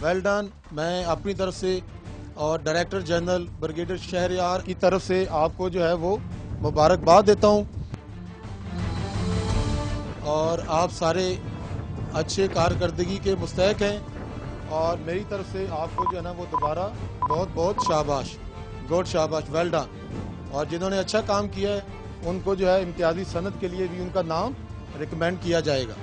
Well done. मैं अपनी तरफ से और डायरेक्टर जनरल ब्रिगेडियर शहरयार की तरफ से आपको जो है वो मुबारकबाद देता हूँ और आप सारे अच्छे कारकर्दगी के मुस्तहक हैं और मेरी तरफ से आपको जो है ना वो दोबारा बहुत बहुत शाबाश, गुड शाबाश, वेल डन। और जिन्होंने अच्छा काम किया है उनको जो है इम्तियाजी सनद के लिए भी उनका नाम रिकमेंड किया जाएगा।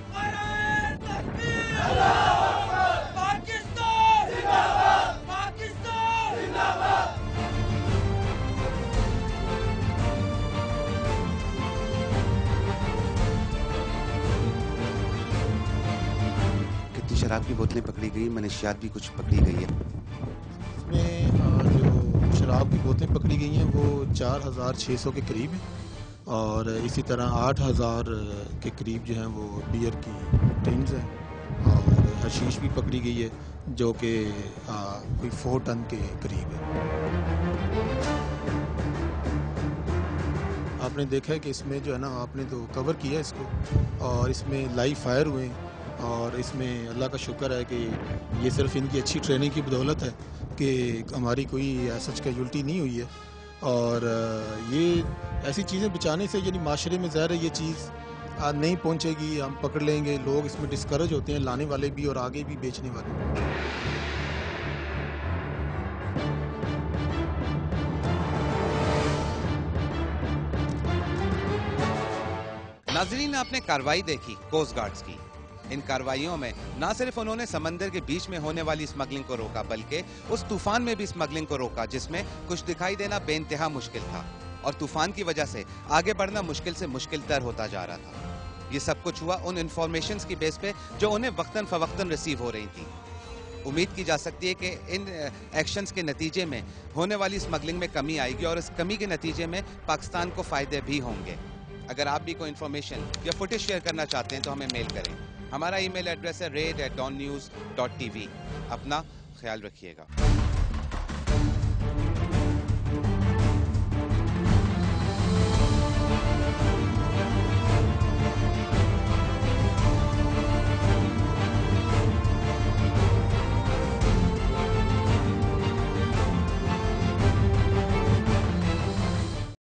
कितनी शराब की बोतलें पकड़ी गई, मनशियात भी कुछ पकड़ी गई है? इसमें जो शराब की बोतलें पकड़ी गई हैं वो 4600 के करीब हैं और इसी तरह 8000 के करीब जो हैं वो बियर की टिन्स हैं और हशीश भी पकड़ी गई है जो कि कोई 4 टन के करीब है। आपने देखा है कि इसमें जो है ना आपने तो कवर किया इसको और इसमें लाइव फायर हुए और इसमें अल्लाह का शुक्र है कि ये सिर्फ इनकी अच्छी ट्रेनिंग की बदौलत है कि हमारी कोई सच कैजुअल्टी नहीं हुई है और ये ऐसी चीज़ें बचाने से यानी माशरे में ज़ाहिर है ये चीज़ नहीं पहुंचेगी, हम पकड़ लेंगे, लोग इसमें डिस्करेज होते हैं, लाने वाले भी और आगे भी बेचने वाले। नाजरीन, आपने कार्रवाई देखी कोस्ट गार्ड्स की। इन कार्रवाइयों में न सिर्फ उन्होंने समंदर के बीच में होने वाली स्मगलिंग को रोका बल्कि उस तूफान में भी स्मगलिंग को रोका जिसमें कुछ दिखाई देना बेइंतहा मुश्किल था और तूफान की वजह से आगे बढ़ना मुश्किल से मुश्किल तर होता जा रहा था। ये सब कुछ हुआ उन इन्फॉर्मेशंस की बेस पे जो उन्हें वक्तन फवक्तन रिसीव हो रही थी। उम्मीद की जा सकती है कि इन एक्शंस के नतीजे में होने वाली स्मगलिंग में कमी आएगी और इस कमी के नतीजे में पाकिस्तान को फायदे भी होंगे। अगर आप भी कोई इन्फॉर्मेशन या फुटेज शेयर करना चाहते हैं तो हमें मेल करें। हमारा ईमेल एड्रेस है raid@dawnnews.tv। अपना ख्याल रखिएगा।